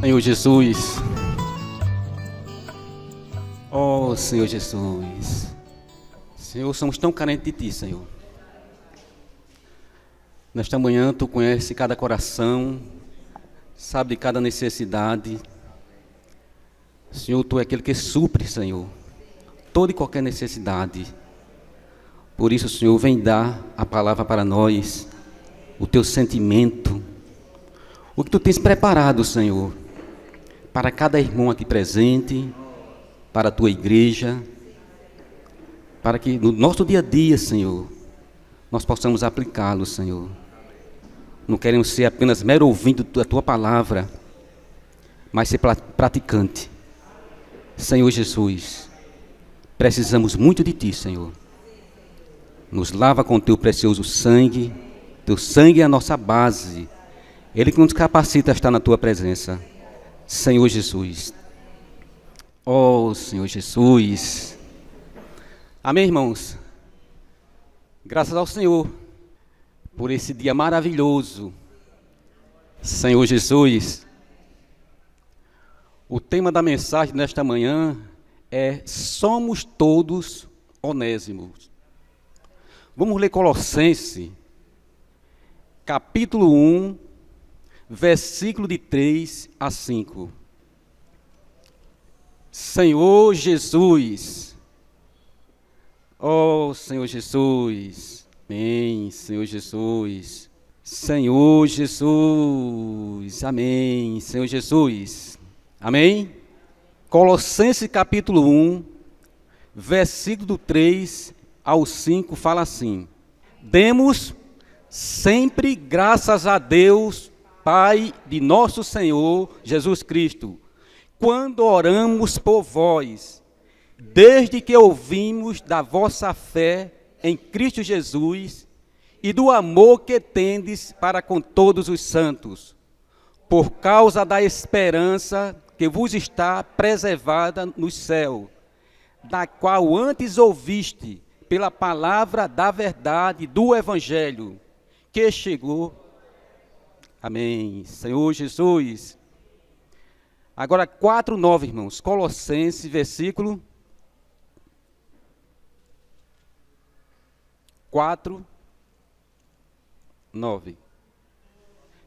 Senhor Jesus, oh Senhor Jesus, Senhor, somos tão carentes de Ti, Senhor. Nesta manhã Tu conheces cada coração, sabe de cada necessidade. Senhor, Tu é aquele que supre, Senhor, toda e qualquer necessidade. Por isso, Senhor, vem dar a palavra para nós, o Teu sentimento, o que Tu tens preparado, Senhor, para cada irmão aqui presente, para a Tua igreja, para que no nosso dia a dia, Senhor, nós possamos aplicá-lo, Senhor. Não queremos ser apenas mero ouvinte da Tua palavra, mas ser praticante. Senhor Jesus, precisamos muito de Ti, Senhor. Nos lava com Teu precioso sangue. Teu sangue é a nossa base. Ele que nos capacita a estar na Tua presença. Senhor Jesus. Oh, Senhor Jesus. Amém, irmãos? Graças ao Senhor por esse dia maravilhoso. Senhor Jesus. O tema da mensagem nesta manhã é: somos todos onésimos. Vamos ler Colossenses, capítulo 1, versículo de 3 a 5. Senhor Jesus, oh Senhor Jesus, amém, Senhor Jesus, Senhor Jesus, amém, Senhor Jesus, amém. Colossenses capítulo 1, versículo do 3 ao 5 fala assim: demos sempre graças a Deus, Pai de nosso Senhor Jesus Cristo, quando oramos por vós, desde que ouvimos da vossa fé em Cristo Jesus e do amor que tendes para com todos os santos, por causa da esperança que vos está preservada no céu, da qual antes ouviste pela palavra da verdade do Evangelho, que chegou. Amém. Senhor Jesus. Agora 4:9, irmãos. Colossenses, versículo 4:9.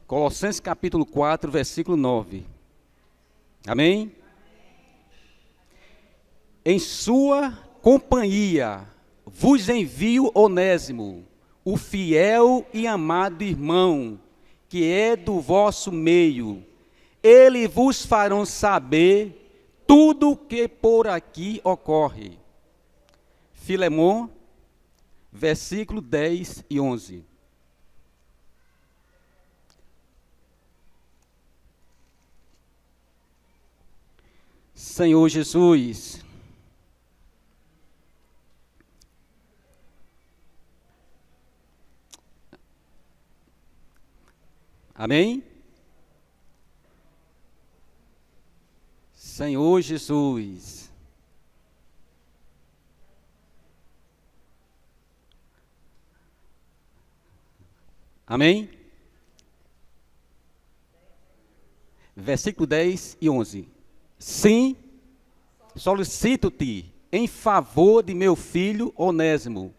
Colossenses capítulo 4, versículo 9. Amém? Em sua companhia vos envio Onésimo, o fiel e amado irmão, que é do vosso meio. Ele vos farão saber tudo o que por aqui ocorre. Filemão, versículo 10 e 11. Senhor Jesus, amém? Senhor Jesus. Amém? Versículo 10 e 11. Sim, solicito-te em favor de meu filho Onésimo,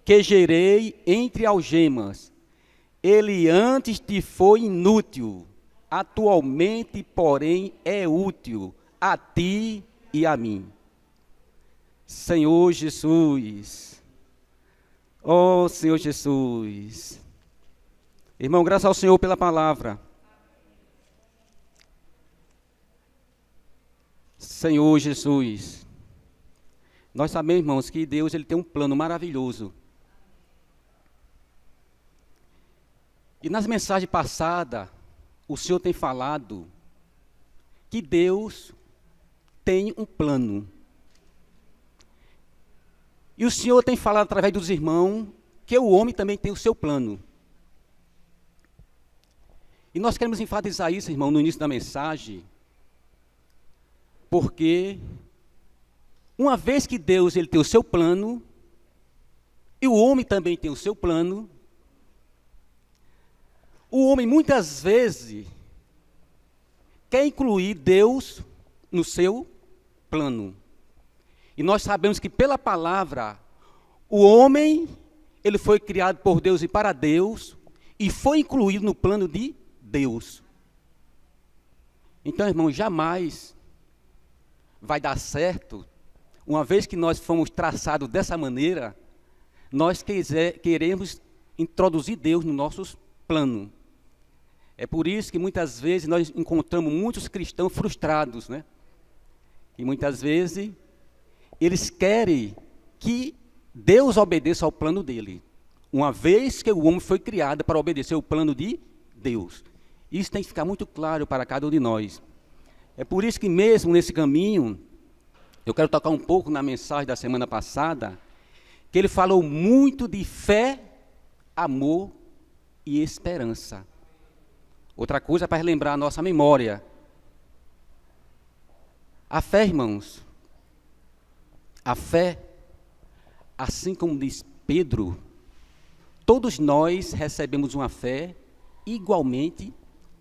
que gerei entre algemas. Ele antes te foi inútil, atualmente, porém, é útil a ti e a mim. Senhor Jesus, oh Senhor Jesus. Irmão, graças ao Senhor pela palavra. Senhor Jesus, nós sabemos, irmãos, que Deus ele tem um plano maravilhoso. E nas mensagens passadas, o Senhor tem falado que Deus tem um plano. E o Senhor tem falado através dos irmãos que o homem também tem o seu plano. E nós queremos enfatizar isso, irmão, no início da mensagem, porque uma vez que Deus ele tem o seu plano, e o homem também tem o seu plano, o homem muitas vezes quer incluir Deus no seu plano. E nós sabemos que pela palavra, o homem, ele foi criado por Deus e para Deus, e foi incluído no plano de Deus. Então, irmão, jamais vai dar certo, uma vez que nós fomos traçados dessa maneira, nós queremos introduzir Deus no nosso plano. É por isso que muitas vezes nós encontramos muitos cristãos frustrados, né? E muitas vezes eles querem que Deus obedeça ao plano dele, uma vez que o homem foi criado para obedecer o plano de Deus. Isso tem que ficar muito claro para cada um de nós. É por isso que mesmo nesse caminho, eu quero tocar um pouco na mensagem da semana passada, que ele falou muito de fé, amor e esperança. Outra coisa para relembrar a nossa memória. A fé, irmãos, a fé, assim como diz Pedro, todos nós recebemos uma fé igualmente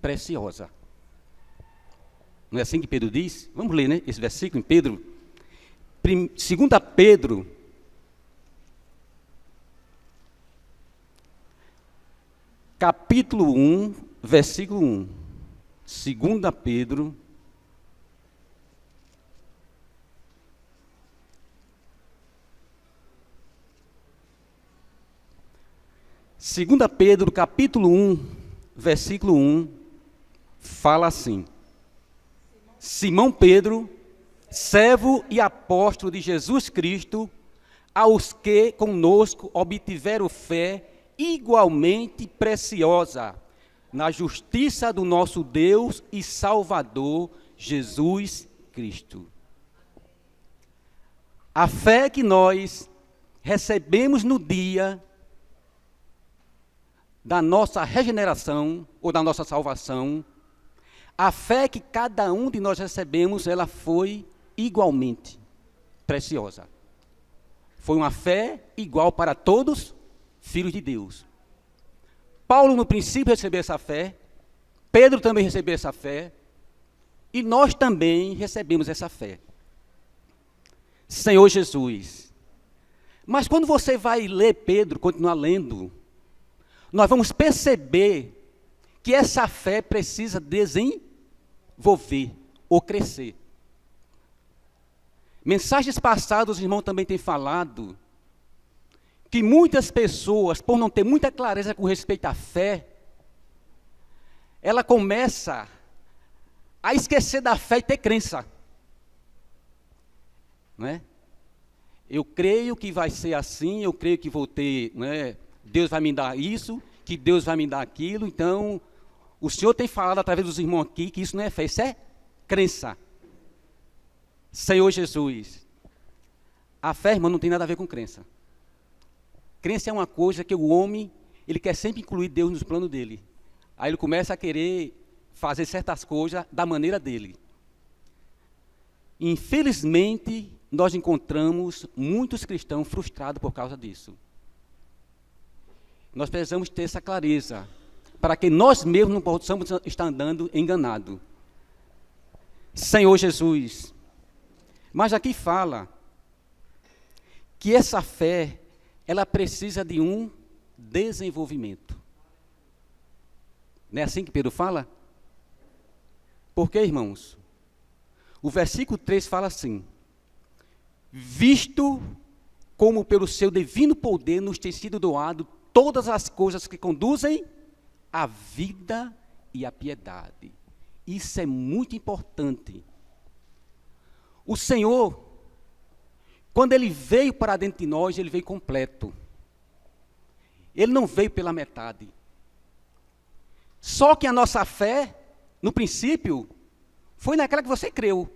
preciosa. Não é assim que Pedro diz? Vamos ler, né, esse versículo em Pedro. 2 Pedro, capítulo 1, versículo 1. 2 Pedro, capítulo 1, versículo 1, fala assim: Simão Pedro, servo e apóstolo de Jesus Cristo, aos que conosco obtiveram fé igualmente preciosa, na justiça do nosso Deus e Salvador, Jesus Cristo. A fé que nós recebemos no dia da nossa regeneração ou da nossa salvação, a fé que cada um de nós recebemos, ela foi igualmente preciosa. Foi uma fé igual para todos, filhos de Deus. Paulo, no princípio, recebeu essa fé, Pedro também recebeu essa fé, e nós também recebemos essa fé. Senhor Jesus. Mas quando você vai ler Pedro, continuar lendo, nós vamos perceber que essa fé precisa desenvolver ou crescer. Mensagens passadas, os irmãos também têm falado que muitas pessoas, por não ter muita clareza com respeito à fé, ela começa a esquecer da fé e ter crença. Não é? Eu creio que vai ser assim, eu creio que vou ter, não é? Deus vai me dar isso, que Deus vai me dar aquilo. Então, o Senhor tem falado através dos irmãos aqui que isso não é fé, isso é crença. Senhor Jesus, a fé, irmão, não tem nada a ver com crença. Crença é uma coisa que o homem, ele quer sempre incluir Deus nos planos dele. Aí ele começa a querer fazer certas coisas da maneira dele. Infelizmente, nós encontramos muitos cristãos frustrados por causa disso. Nós precisamos ter essa clareza, para que nós mesmos não possamos estar andando enganados. Senhor Jesus, mas aqui fala que essa fé, ela precisa de um desenvolvimento. Não é assim que Pedro fala? Por quê, irmãos? O versículo 3 fala assim: visto como pelo seu divino poder nos tem sido doado todas as coisas que conduzem à vida e à piedade. Isso é muito importante. O Senhor, quando Ele veio para dentro de nós, Ele veio completo. Ele não veio pela metade. Só que a nossa fé, no princípio, foi naquela que você creu.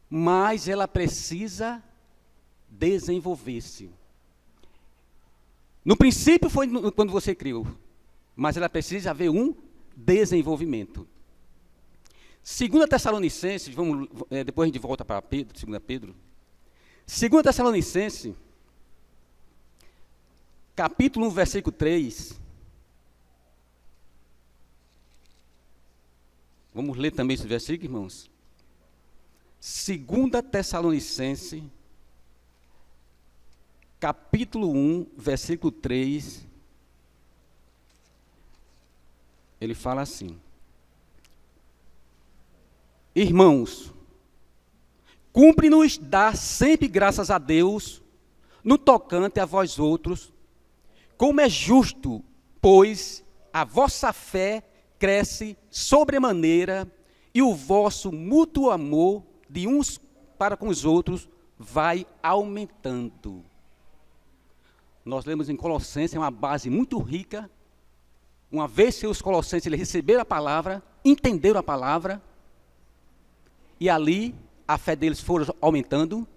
Mas ela precisa desenvolver-se. No princípio foi quando você creu, mas ela precisa haver um desenvolvimento. 2 Tessalonicenses, depois a gente volta para Pedro, 2 Pedro. 2 Tessalonicenses, capítulo 1, versículo 3. Vamos ler também esse versículo, irmãos? 2 Tessalonicenses, capítulo 1, versículo 3, ele fala assim: irmãos, cumpre-nos dar sempre graças a Deus no tocante a vós outros, como é justo, pois a vossa fé cresce sobremaneira e o vosso mútuo amor de uns para com os outros vai aumentando. Nós lemos em Colossenses, é uma base muito rica. Uma vez que os colossenses eles receberam a palavra, entenderam a palavra, e ali a fé deles foi aumentando.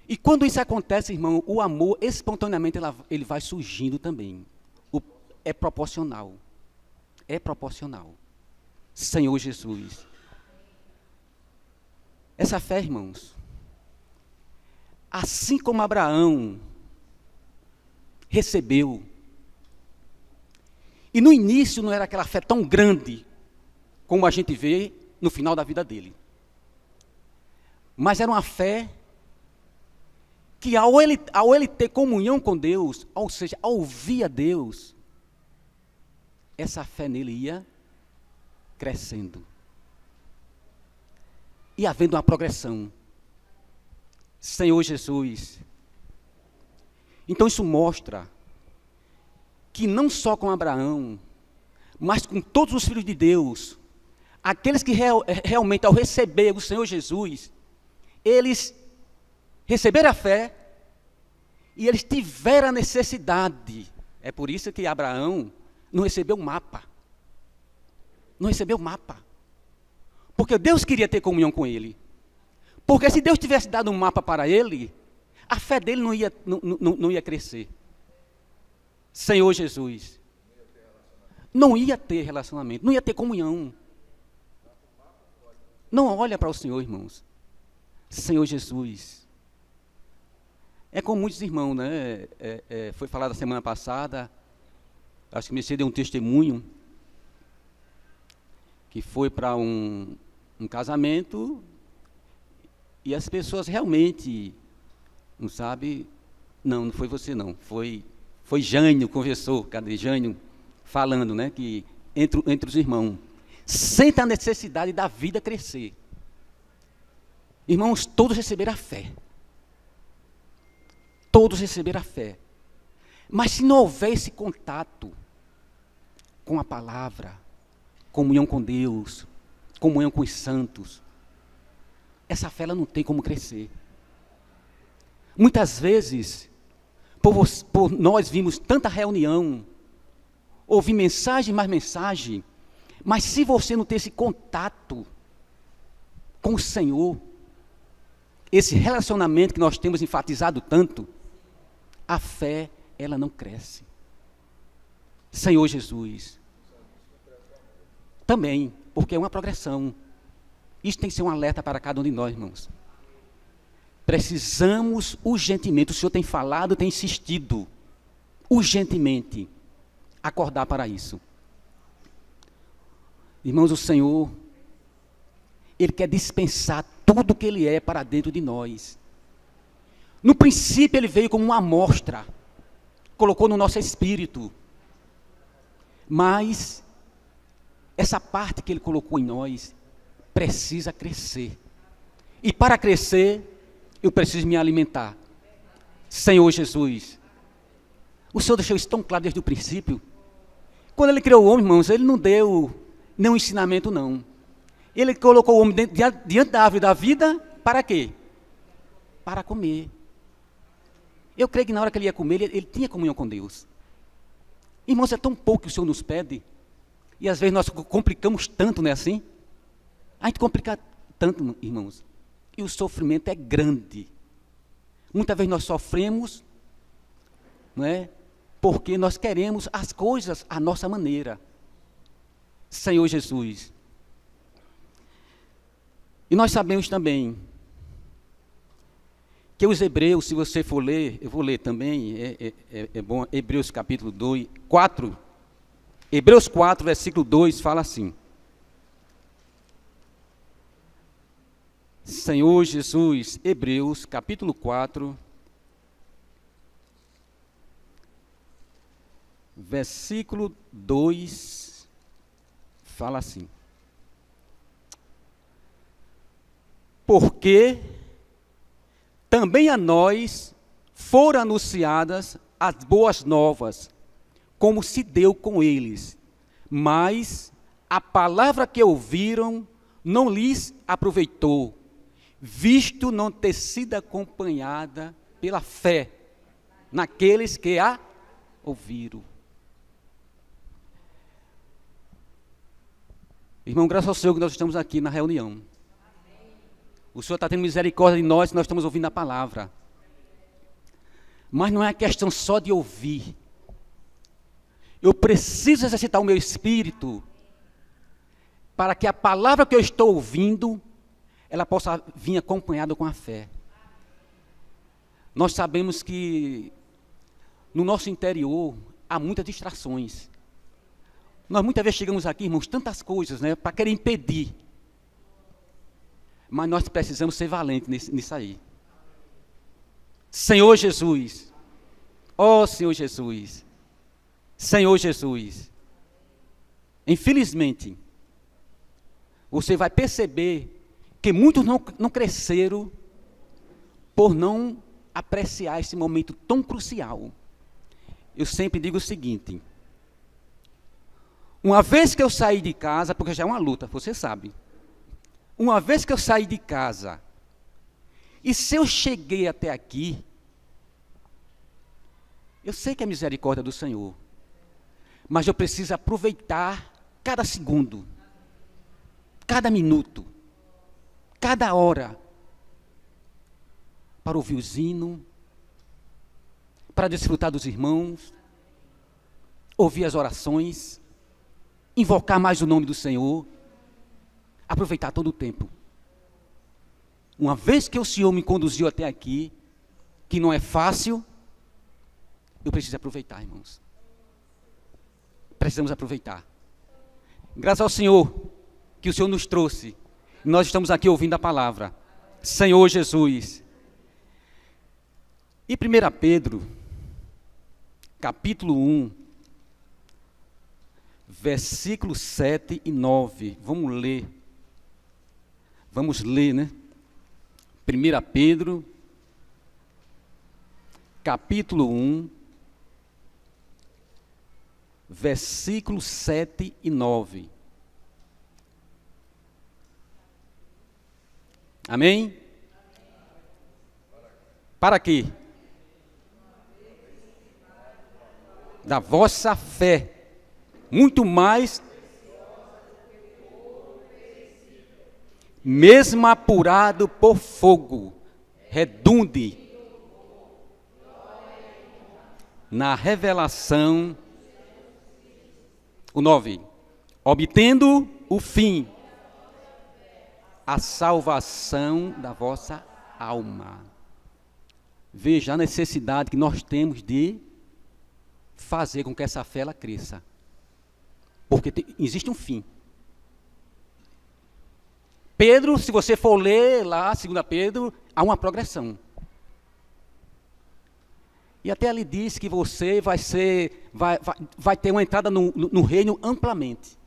E quando isso acontece, irmão, o amor espontaneamente ele vai surgindo também. É proporcional. É proporcional. Senhor Jesus. Essa fé, irmãos, assim como Abraão recebeu, e no início não era aquela fé tão grande como a gente vê no final da vida dele. Mas era uma fé que ao ele ter comunhão com Deus, ou seja, ao ouvir a Deus, essa fé nele ia crescendo. E havendo uma progressão. Senhor Jesus. Então isso mostra que não só com Abraão, mas com todos os filhos de Deus, aqueles que realmente ao receber o Senhor Jesus, eles receberam a fé e eles tiveram a necessidade. É por isso que Abraão não recebeu mapa. Não recebeu mapa. Porque Deus queria ter comunhão com ele. Porque se Deus tivesse dado um mapa para ele, a fé dele não ia crescer. Senhor Jesus. Não ia ter relacionamento, não ia ter comunhão. Não olha para o Senhor, irmãos. Senhor Jesus. É como muitos irmãos, né? Foi falado a semana passada, acho que o Messias deu um testemunho, que foi para um casamento, e as pessoas realmente, não sabe, não foi você não, foi Jânio, conversou, cadê Jânio, falando, né, que entre os irmãos, sente a necessidade da vida crescer. Irmãos, todos receberam a fé. Todos receberam a fé. Mas se não houver esse contato com a palavra, comunhão com Deus, comunhão com os santos, essa fé ela não tem como crescer. Muitas vezes, por nós vimos tanta reunião, ouvir mensagem mais mensagem, mas se você não ter esse contato com o Senhor, esse relacionamento que nós temos enfatizado tanto, a fé, ela não cresce. Senhor Jesus. Também, porque é uma progressão. Isso tem que ser um alerta para cada um de nós, irmãos. Precisamos urgentemente, o Senhor tem falado, tem insistido, urgentemente, acordar para isso. Irmãos, o Senhor, Ele quer dispensar tudo o que Ele é para dentro de nós. No princípio, Ele veio como uma amostra, colocou no nosso espírito, mas essa parte que Ele colocou em nós precisa crescer. E para crescer, eu preciso me alimentar. Senhor Jesus, o Senhor deixou isso tão claro desde o princípio. Quando Ele criou o homem, irmãos, Ele não deu nenhum ensinamento, não. Ele colocou o homem diante da árvore da vida, para quê? Para comer. Eu creio que na hora que ele ia comer, ele tinha comunhão com Deus. Irmãos, é tão pouco que o Senhor nos pede, e às vezes nós complicamos tanto, não é assim? A gente complica tanto, irmãos, e o sofrimento é grande. Muitas vezes nós sofremos, não é? Porque nós queremos as coisas à nossa maneira. Senhor Jesus. E nós sabemos também que os hebreus, se você for ler, eu vou ler também, é bom, Hebreus capítulo 4, Hebreus 4, versículo 2, fala assim: Senhor Jesus, Hebreus, capítulo 4, versículo 2, fala assim: porque também a nós foram anunciadas as boas novas, como se deu com eles, mas a palavra que ouviram não lhes aproveitou, visto não ter sido acompanhada pela fé naqueles que a ouviram. Irmão, graças ao Senhor que nós estamos aqui na reunião. O Senhor está tendo misericórdia de nós estamos ouvindo a palavra. Mas não é questão só de ouvir. Eu preciso exercitar o meu espírito para que a palavra que eu estou ouvindo, ela possa vir acompanhada com a fé. Nós sabemos que no nosso interior há muitas distrações. Nós muitas vezes chegamos aqui, irmãos, tantas coisas, né, para querer impedir. Mas nós precisamos ser valentes nisso aí. Senhor Jesus, ó Senhor Jesus, Senhor Jesus, infelizmente, você vai perceber que muitos não cresceram por não apreciar esse momento tão crucial. Eu sempre digo o seguinte: uma vez que eu saí de casa, porque já é uma luta, você sabe, uma vez que eu saí de casa, e se eu cheguei até aqui, eu sei que é misericórdia do Senhor, mas eu preciso aproveitar cada segundo, cada minuto, cada hora, para ouvir os hinos, para desfrutar dos irmãos, ouvir as orações, invocar mais o nome do Senhor, aproveitar todo o tempo. Uma vez que o Senhor me conduziu até aqui, que não é fácil, eu preciso aproveitar, irmãos. Precisamos aproveitar. Graças ao Senhor, que o Senhor nos trouxe. Nós estamos aqui ouvindo a palavra. Senhor Jesus. E 1 Pedro, capítulo 1, versículos 7 e 9. Vamos ler, né? 1 Pedro, capítulo 1, versículos 7 e 9. Amém? Para quê? Da vossa fé, muito mais, mesmo apurado por fogo, redunde na revelação. O 9, obtendo o fim, a salvação da vossa alma. Veja a necessidade que nós temos de fazer com que essa fé ela cresça. Porque existe um fim. Pedro, se você for ler lá, 2 Pedro, há uma progressão. E até ali diz que você vai ter uma entrada no reino amplamente.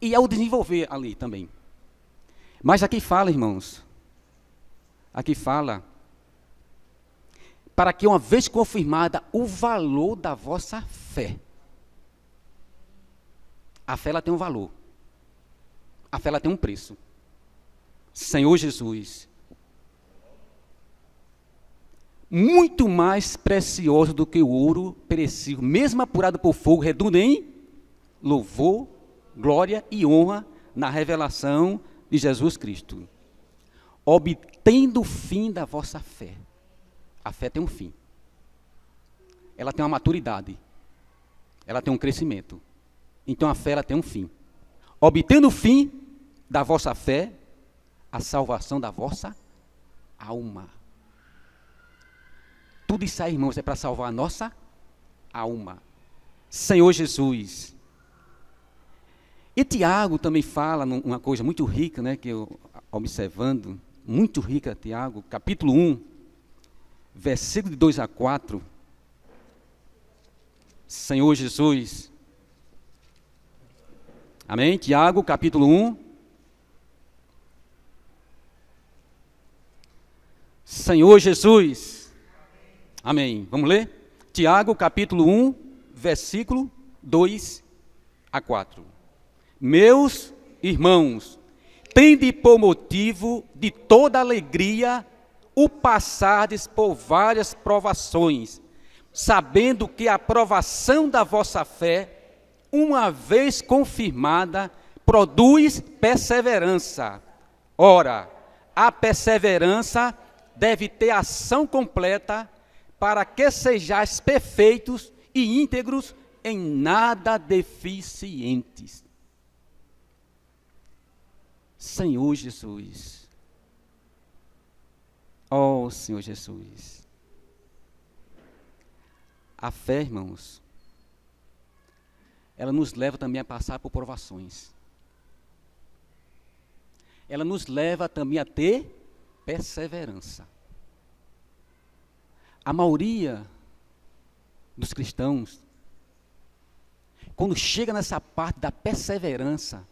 E ao desenvolver ali também. Mas aqui fala, irmãos, aqui fala, para que uma vez confirmada o valor da vossa fé. A fé ela tem um valor. A fé ela tem um preço. Senhor Jesus, muito mais precioso do que o ouro perecível, mesmo apurado por fogo, redunda em louvor, glória e honra na revelação de Jesus Cristo, obtendo o fim da vossa fé. A fé tem um fim. Ela tem uma maturidade. Ela tem um crescimento. Então a fé ela tem um fim. Obtendo o fim da vossa fé, a salvação da vossa alma. Tudo isso aí, irmãos, é para salvar a nossa alma. Senhor Jesus. E Tiago também fala uma coisa muito rica, né, que observando, muito rica, Tiago, capítulo 1, versículo de 2 a 4. Senhor Jesus. Amém? Tiago, capítulo 1. Senhor Jesus. Amém. Vamos ler? Tiago, capítulo 1, versículo 2 a 4. Meus irmãos, tende por motivo de toda alegria o passardes por várias provações, sabendo que a provação da vossa fé, uma vez confirmada, produz perseverança. Ora, a perseverança deve ter ação completa, para que sejais perfeitos e íntegros, em nada deficientes. Senhor Jesus. Ó Senhor Jesus. A fé, irmãos, ela nos leva também a passar por provações. Ela nos leva também a ter perseverança. A maioria dos cristãos, quando chega nessa parte da perseverança,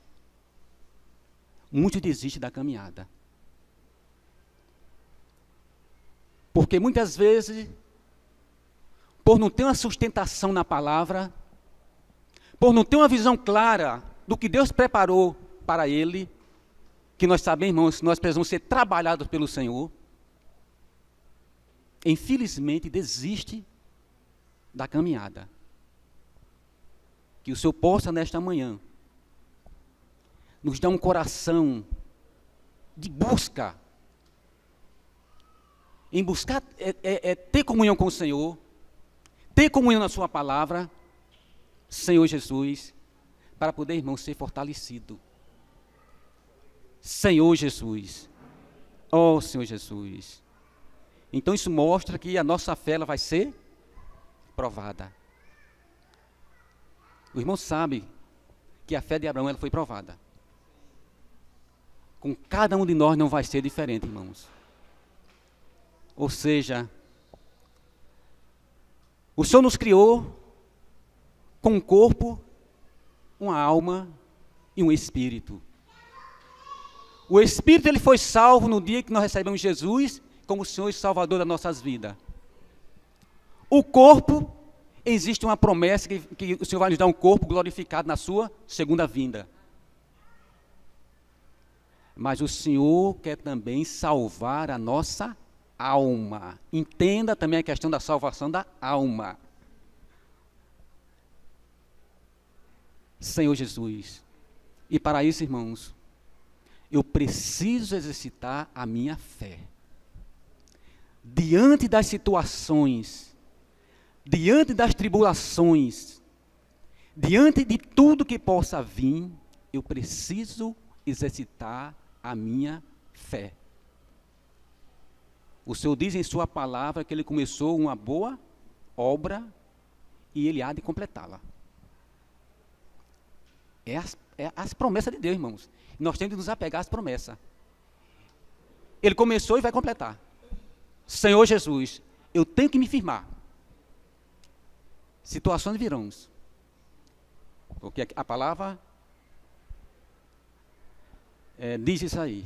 muitos desistem da caminhada. Porque muitas vezes, por não ter uma sustentação na palavra, por não ter uma visão clara do que Deus preparou para ele, que nós sabemos, irmãos, que nós precisamos ser trabalhados pelo Senhor, infelizmente desiste da caminhada. Que o Senhor possa, nesta manhã, nos dar um coração de busca, em buscar, ter comunhão com o Senhor, ter comunhão na sua palavra, Senhor Jesus, para poder, irmão, ser fortalecido. Senhor Jesus, ó Senhor Jesus. Então isso mostra que a nossa fé ela vai ser provada. O irmão sabe que a fé de Abraão ela foi provada. Com cada um de nós não vai ser diferente, irmãos. Ou seja, o Senhor nos criou com um corpo, uma alma e um espírito. O espírito ele foi salvo no dia que nós recebemos Jesus como o Senhor e Salvador das nossas vidas. O corpo, existe uma promessa que o Senhor vai nos dar um corpo glorificado na sua segunda vinda. Mas o Senhor quer também salvar a nossa alma. Entenda também a questão da salvação da alma. Senhor Jesus. E para isso, irmãos, eu preciso exercitar a minha fé. Diante das situações, diante das tribulações, diante de tudo que possa vir, eu preciso exercitar a minha fé. O Senhor diz em sua palavra que Ele começou uma boa obra e Ele há de completá-la. É as promessas de Deus, irmãos. Nós temos de nos apegar às promessas. Ele começou e vai completar. Senhor Jesus, eu tenho que me firmar. Situações virão. Porque a palavra diz isso aí.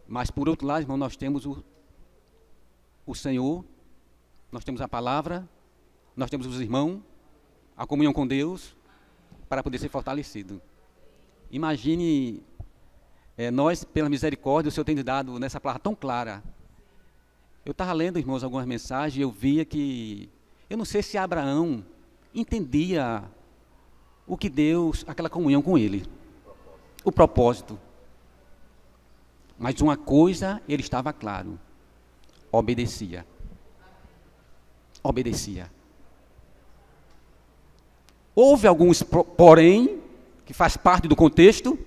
Mas por outro lado, irmão, nós temos o Senhor, nós temos a palavra, nós temos os irmãos, a comunhão com Deus, para poder ser fortalecido. Imagine, nós, pela misericórdia, o Senhor tem nos dado nessa palavra tão clara. Eu estava lendo, irmãos, algumas mensagens e eu via que, eu não sei se Abraão entendia o que Deus, aquela comunhão com ele, o propósito. Mas uma coisa, ele estava claro, obedecia. Obedecia. Houve alguns porém, que faz parte do contexto,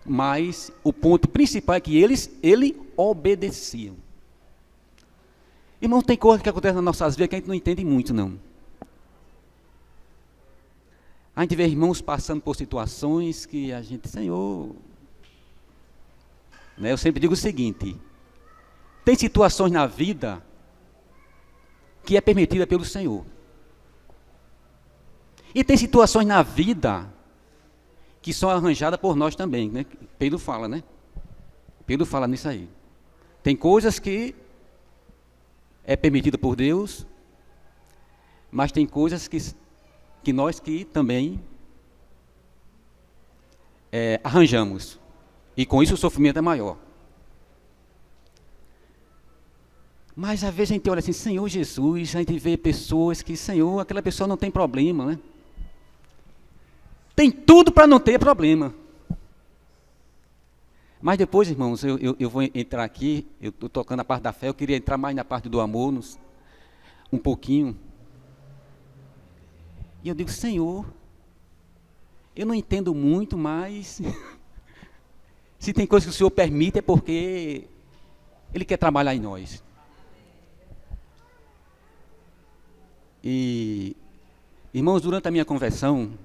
mas o ponto principal é que ele obedeciam. Irmão, tem coisa que acontece nas nossas vidas que a gente não entende muito, não. A gente vê irmãos passando por situações que a gente, Senhor, né? Eu sempre digo o seguinte: tem situações na vida que é permitida pelo Senhor. E tem situações na vida que são arranjadas por nós também, né? Pedro fala, né? Pedro fala nisso aí. Tem coisas que é permitida por Deus, mas tem coisas que nós que também arranjamos. E com isso o sofrimento é maior. Mas às vezes a gente olha assim, Senhor Jesus, a gente vê pessoas que, Senhor, aquela pessoa não tem problema, né? Tem tudo para não ter problema. Mas depois, irmãos, eu vou entrar aqui, eu estou tocando a parte da fé, eu queria entrar mais na parte do amor, um pouquinho. E eu digo, Senhor, eu não entendo muito, mas se tem coisa que o Senhor permite é porque Ele quer trabalhar em nós. E, irmãos, durante a minha conversão,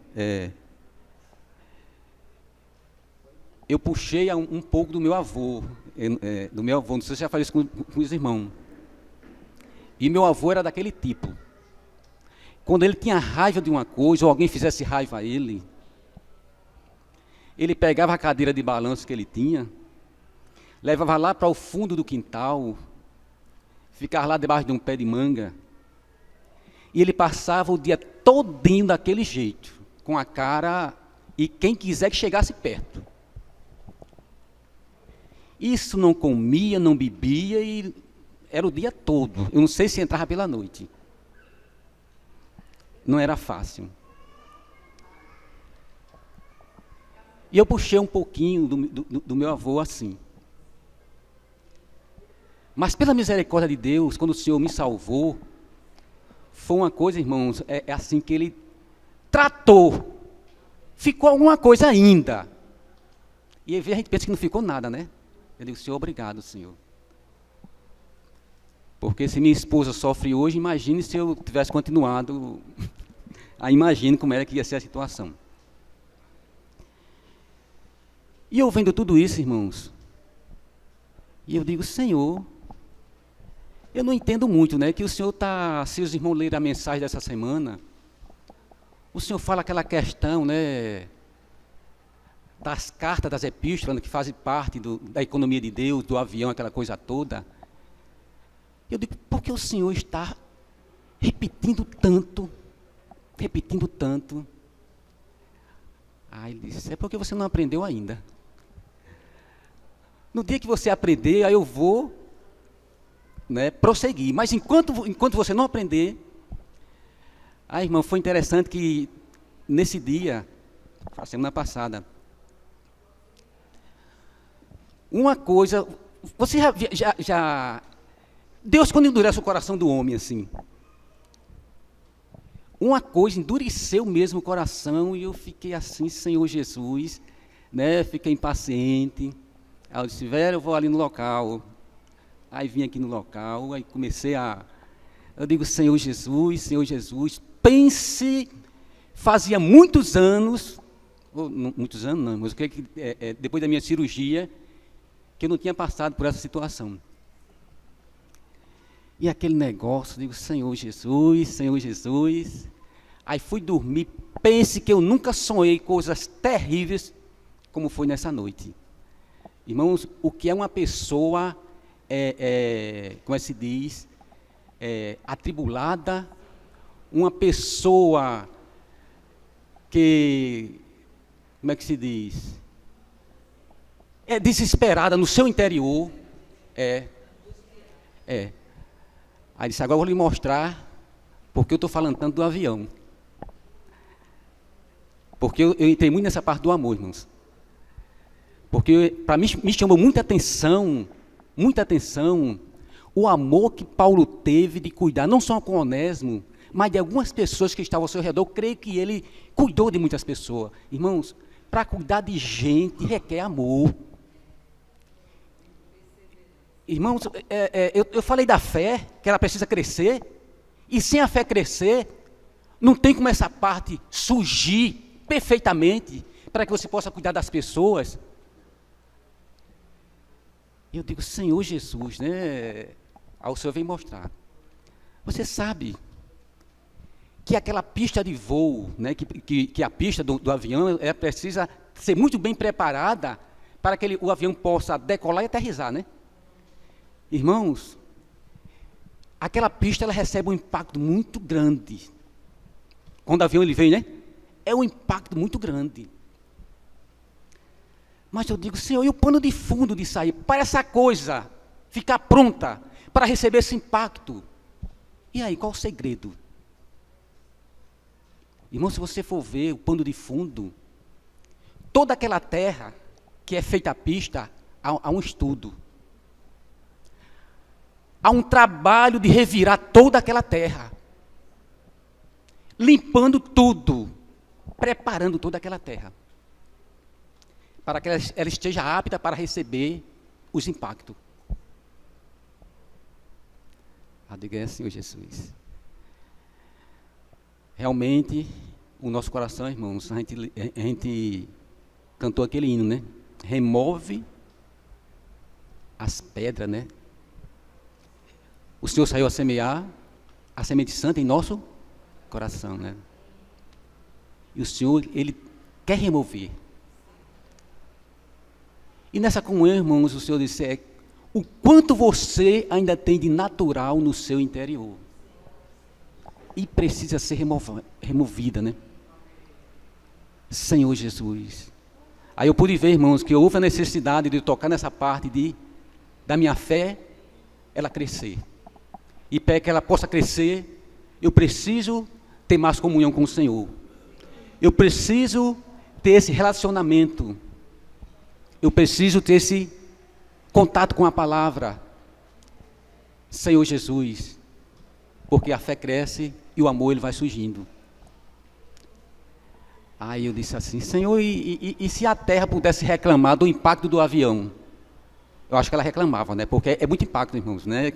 eu puxei um pouco do meu avô, não sei se já falei isso com os irmãos. E meu avô era daquele tipo. Quando ele tinha raiva de uma coisa, ou alguém fizesse raiva a ele pegava a cadeira de balanço que ele tinha, levava lá para o fundo do quintal, ficava lá debaixo de um pé de manga, e ele passava o dia todinho daquele jeito, com a cara, e quem quiser que chegasse perto. Isso não comia, não bebia, e era o dia todo. Eu não sei se entrava pela noite. Não era fácil. E eu puxei um pouquinho do meu avô assim. Mas pela misericórdia de Deus, quando o Senhor me salvou, foi uma coisa, irmãos, é assim que Ele tratou. Ficou alguma coisa ainda. E aí a gente pensa que não ficou nada, né? Eu digo, Senhor, obrigado, Senhor. Porque se minha esposa sofre hoje, imagine se eu tivesse continuado. Aí imagine como era que ia ser a situação. E eu vendo tudo isso, irmãos, e eu digo, Senhor, eu não entendo muito, né, que o Senhor está, se os irmãos lerem a mensagem dessa semana, o Senhor fala aquela questão, né, das cartas, das epístolas, que fazem parte da economia de Deus, do avião, aquela coisa toda. Eu digo, por que o Senhor está repetindo tanto? Aí ele disse, é porque você não aprendeu ainda. No dia que você aprender, aí eu vou, né, prosseguir. Mas enquanto você não aprender... Ah, irmão, foi interessante que nesse dia, a semana passada, uma coisa... Você já Deus, quando endurece o coração do homem, assim, uma coisa endureceu mesmo o coração e eu fiquei assim, Senhor Jesus, né, fiquei impaciente. Aí eu disse, velho, eu vou ali no local. Aí vim aqui no local, aí comecei eu digo, Senhor Jesus, pense, fazia muitos anos, muitos anos não, mas eu creio que depois da minha cirurgia, que eu não tinha passado por essa situação. E aquele negócio, eu digo, Senhor Jesus, aí fui dormir, pense que eu nunca sonhei coisas terríveis como foi nessa noite. Irmãos, o que é uma pessoa, como se diz, atribulada, uma pessoa que, como é que se diz, é desesperada no seu interior, Aí disse, agora eu vou lhe mostrar porque eu estou falando tanto do avião. Porque eu entrei muito nessa parte do amor, irmãos. Porque para mim me chamou muita atenção, o amor que Paulo teve de cuidar, não só com Onésimo, mas de algumas pessoas que estavam ao seu redor. Eu creio que ele cuidou de muitas pessoas. Irmãos, para cuidar de gente requer amor. Irmãos, eu falei da fé, que ela precisa crescer, e sem a fé crescer, não tem como essa parte surgir perfeitamente, para que você possa cuidar das pessoas. Eu digo, Senhor Jesus, né? Aí o Senhor vem mostrar. Você sabe que aquela pista de voo, né, que a pista do avião, ela precisa ser muito bem preparada para que o avião possa decolar e aterrissar, né? Irmãos, aquela pista ela recebe um impacto muito grande. Quando o avião ele vem, né? É um impacto muito grande. Mas eu digo, Senhor, e o pano de fundo de sair para essa coisa ficar pronta para receber esse impacto? E aí, qual o segredo? Irmão, se você for ver o pano de fundo, toda aquela terra que é feita a pista, há um estudo. Há um trabalho de revirar toda aquela terra. Limpando tudo, preparando toda aquela terra. Para que ela esteja apta para receber os impactos. Diga, Senhor Jesus. Realmente, o nosso coração, irmãos, a gente cantou aquele hino, né? Remove as pedras, né? O Senhor saiu a semear a semente santa em nosso coração, né? E o Senhor, Ele quer remover. E nessa comunhão, irmãos, o Senhor disse, o quanto você ainda tem de natural no seu interior. E precisa ser removida, né? Senhor Jesus. Aí eu pude ver, irmãos, que houve a necessidade de tocar nessa parte da minha fé, ela crescer. E para que ela possa crescer, eu preciso ter mais comunhão com o Senhor. Eu preciso ter esse relacionamento. Eu preciso ter esse contato com a palavra. Senhor Jesus. Porque a fé cresce e o amor ele vai surgindo. Aí eu disse assim, Senhor, e se a terra pudesse reclamar do impacto do avião? Eu acho que ela reclamava, né? Porque é muito impacto, irmãos, né?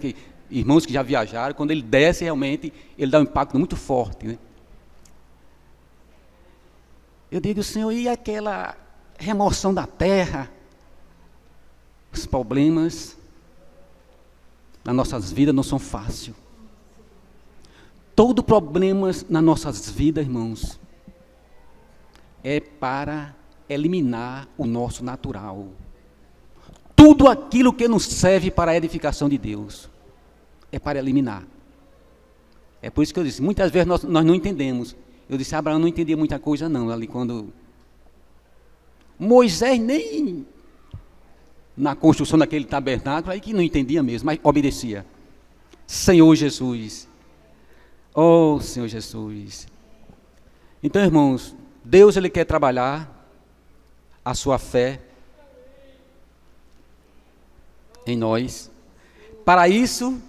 Irmãos que já viajaram, quando ele desce realmente, ele dá um impacto muito forte, né? Eu digo, Senhor, e aquela remoção da terra? Os problemas nas nossas vidas não são fáceis. Todo problema nas nossas vidas, irmãos, é para eliminar o nosso natural. Tudo aquilo que nos serve para a edificação de Deus, é para eliminar. É por isso que eu disse, muitas vezes nós não entendemos. Eu disse, Abraão não entendia muita coisa não, ali quando... Moisés nem na construção daquele tabernáculo, aí que não entendia mesmo, mas obedecia. Senhor Jesus. Oh, Senhor Jesus. Então, irmãos, Deus ele quer trabalhar a sua fé em nós. Para isso,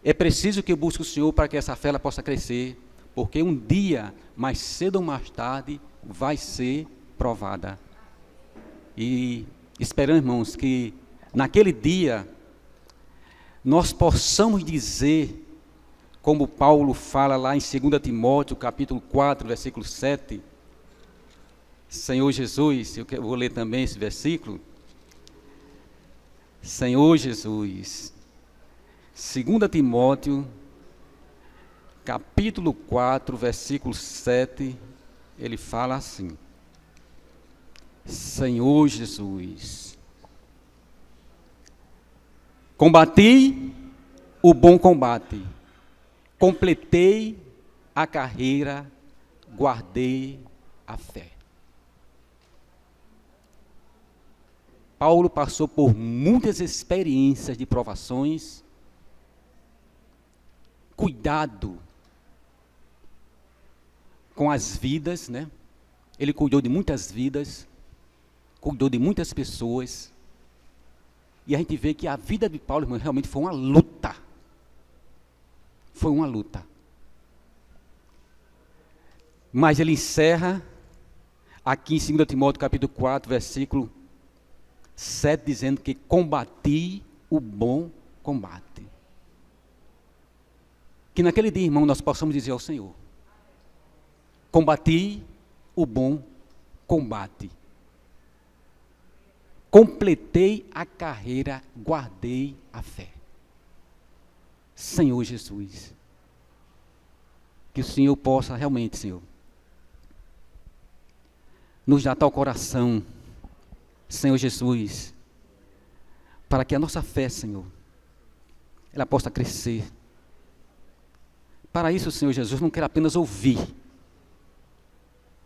é preciso que eu busque o Senhor para que essa fé ela possa crescer, porque um dia, mais cedo ou mais tarde, vai ser provada. E esperamos, irmãos, que naquele dia nós possamos dizer, como Paulo fala lá em 2 Timóteo, capítulo 4, versículo 7, Senhor Jesus, eu vou ler também esse versículo. Senhor Jesus, 2 Timóteo, capítulo 4, versículo 7, ele fala assim, Senhor Jesus, combati o bom combate, completei a carreira, guardei a fé. Paulo passou por muitas experiências de provações. Cuidado com as vidas, né? Ele cuidou de muitas vidas, cuidou de muitas pessoas. E a gente vê que a vida de Paulo, irmão, realmente foi uma luta. Foi uma luta. Mas ele encerra aqui em 2 Timóteo capítulo 4, versículo 7, dizendo que combati o bom combate. Que naquele dia, irmão, nós possamos dizer ao Senhor, combati o bom combate. completei a carreira, guardei a fé. Senhor Jesus, que o Senhor possa realmente, Senhor, nos dar tal coração, Senhor Jesus, para que a nossa fé, Senhor, ela possa crescer. Para isso, Senhor Jesus, não quero apenas ouvir,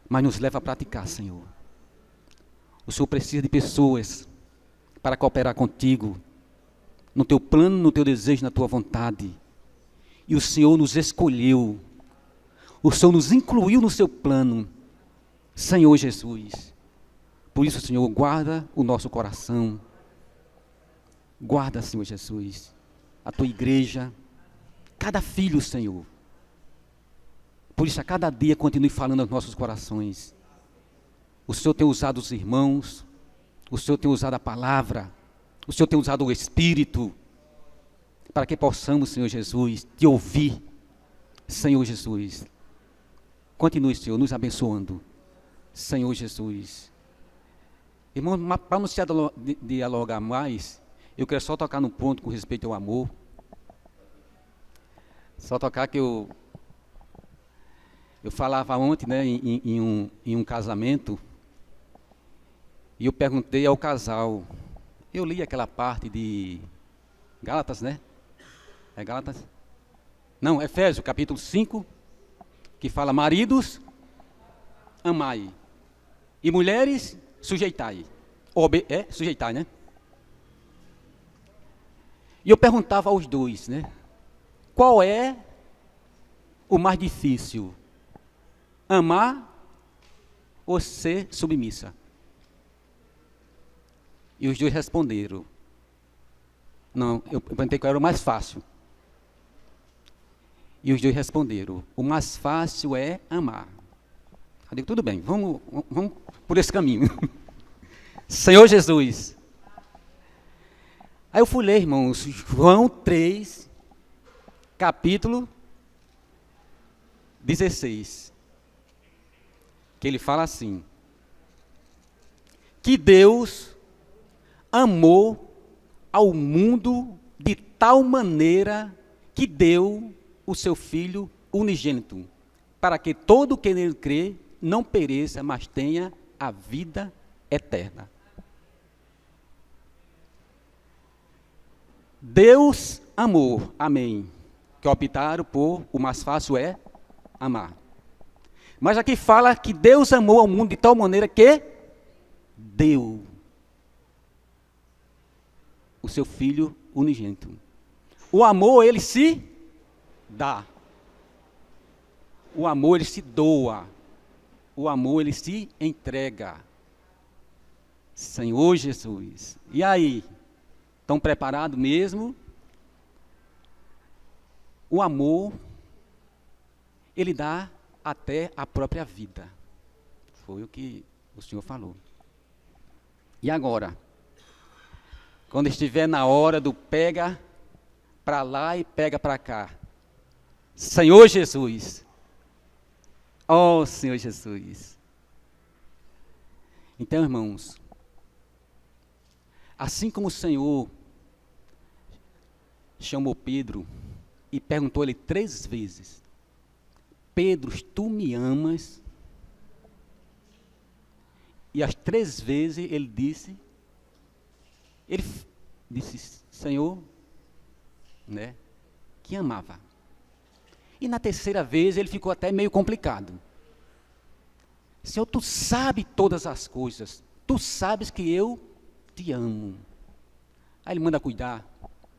mas nos leva a praticar, Senhor. O Senhor precisa de pessoas para cooperar contigo, no teu plano, no teu desejo, na tua vontade. E o Senhor nos escolheu, o Senhor nos incluiu no seu plano, Senhor Jesus. Por isso, Senhor, guarda o nosso coração. Guarda, Senhor Jesus, a tua igreja, cada filho, Senhor. Por isso, a cada dia, continue falando aos nossos corações. O Senhor tem usado os irmãos, o Senhor tem usado a palavra, o Senhor tem usado o Espírito, para que possamos, Senhor Jesus, te ouvir, Senhor Jesus. Continue, Senhor, nos abençoando, Senhor Jesus. Irmão, para não se dialogar mais, eu quero só tocar no ponto com respeito ao amor. Só tocar que eu falava ontem, né, em um casamento, e eu perguntei ao casal, eu li aquela parte de Gálatas, né? É Gálatas? Não, Efésios, capítulo 5, que fala, maridos, amai, e mulheres, sujeitai. Sujeitai, né? E eu perguntava aos dois, né? Qual é o mais difícil? Amar ou ser submissa? E os dois responderam. Não, eu perguntei qual era o mais fácil. E os dois responderam, o mais fácil é amar. Eu digo, tudo bem, vamos por esse caminho. Senhor Jesus. Aí eu fui ler, irmãos, João 3, capítulo 16. Que ele fala assim, que Deus amou ao mundo de tal maneira que deu o seu Filho unigênito, para que todo que nele crê não pereça, mas tenha a vida eterna. Deus amou, amém, que optaram por o mais fácil é amar. Mas aqui fala que Deus amou ao mundo de tal maneira que deu o seu Filho unigênito. O amor, ele se dá. O amor, ele se doa. O amor, ele se entrega. Senhor Jesus. E aí? Estão preparados mesmo? O amor, ele dá até a própria vida. Foi o que o Senhor falou. E agora? Quando estiver na hora do pega para lá e pega para cá. Senhor Jesus. Oh, Senhor Jesus. Então, irmãos, assim como o Senhor chamou Pedro e perguntou a ele 3 vezes, Pedro, tu me amas? E as 3 vezes ele disse, Senhor, né, que amava. E na 3ª vez ele ficou até meio complicado. Senhor, tu sabes todas as coisas, tu sabes que eu te amo. Aí ele manda cuidar,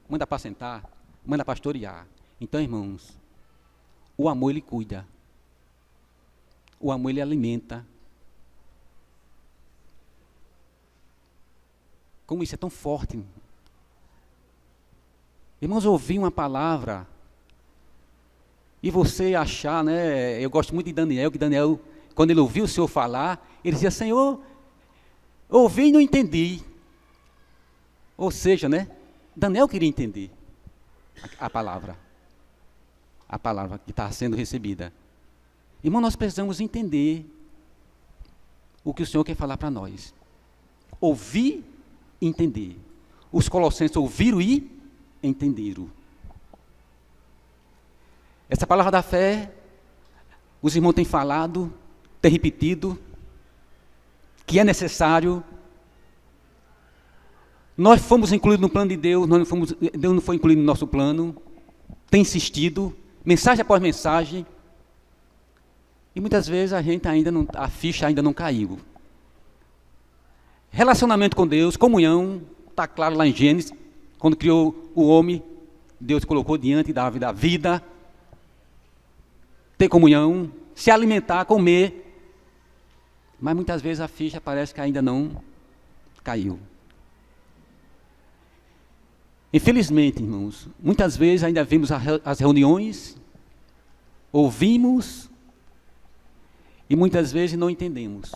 manda apacentar, manda pastorear. Então, irmãos, o amor ele cuida. O amor ele alimenta. Como isso é tão forte. Irmãos, ouvir uma palavra e você achar, né? Eu gosto muito de Daniel, que Daniel, quando ele ouviu o Senhor falar, ele dizia, Senhor, ouvi e não entendi. Ou seja, né? Daniel queria entender a palavra que está sendo recebida. Irmão, nós precisamos entender o que o Senhor quer falar para nós. Ouvir entender. Os colossenses ouviram e entenderam. Essa palavra da fé, os irmãos têm falado, têm repetido, que é necessário. Nós fomos incluídos no plano de Deus, Deus não foi incluído no nosso plano, tem insistido, mensagem após mensagem, e muitas vezes a ficha ainda não caiu. Relacionamento com Deus, comunhão, está claro lá em Gênesis, quando criou o homem, Deus colocou diante da árvore da vida, ter comunhão, se alimentar, comer, mas muitas vezes a ficha parece que ainda não caiu. Infelizmente, irmãos, muitas vezes ainda vemos as reuniões, ouvimos e muitas vezes não entendemos.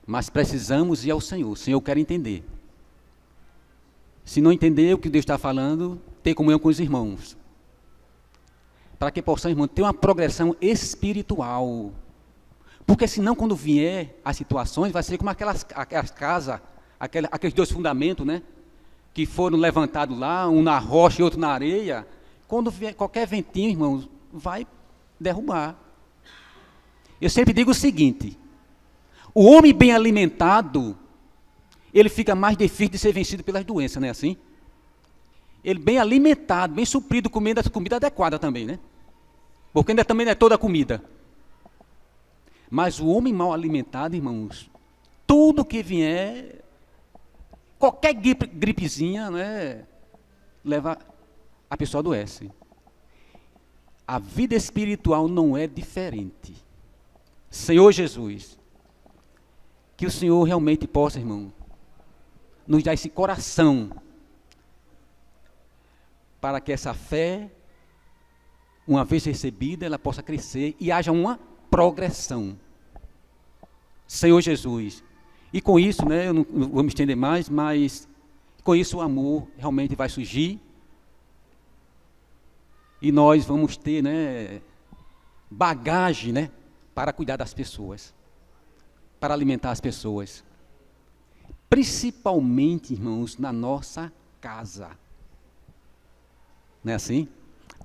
Mas precisamos ir ao Senhor. O Senhor quer entender. Se não entender o que Deus está falando, ter comunhão com os irmãos. Para que possamos, irmão, ter uma progressão espiritual. Porque senão, quando vier as situações, vai ser como aquelas casas, aqueles dois fundamentos, né? Que foram levantados lá, um na rocha e outro na areia. Quando vier qualquer ventinho, irmãos, vai derrubar. Eu sempre digo o seguinte: o homem bem alimentado, ele fica mais difícil de ser vencido pelas doenças, não é assim? Ele bem alimentado, bem suprido, comendo a comida adequada também, né? Porque ainda também não é toda a comida. Mas o homem mal alimentado, irmãos, tudo que vier, qualquer gripezinha, né, leva a pessoa adoece. A vida espiritual não é diferente. Senhor Jesus, que o Senhor realmente possa, irmão, nos dar esse coração para que essa fé, uma vez recebida, ela possa crescer e haja uma progressão. Senhor Jesus. E com isso, né, eu não vou me estender mais, mas com isso o amor realmente vai surgir. E nós vamos ter, né, bagagem, né, para cuidar das pessoas, para alimentar as pessoas. Principalmente, irmãos, na nossa casa. Não é assim?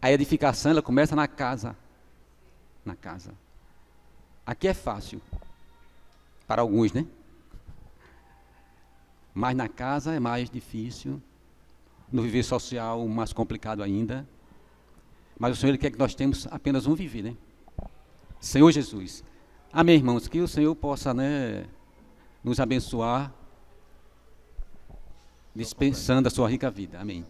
A edificação, ela começa na casa. Na casa. Aqui é fácil. Para alguns, né? Mas na casa é mais difícil. No viver social, mais complicado ainda. Mas o Senhor ele quer que nós tenhamos apenas um viver, né? Senhor Jesus. Amém, irmãos? Que o Senhor possa, né, nos abençoar, dispensando a sua rica vida. Amém.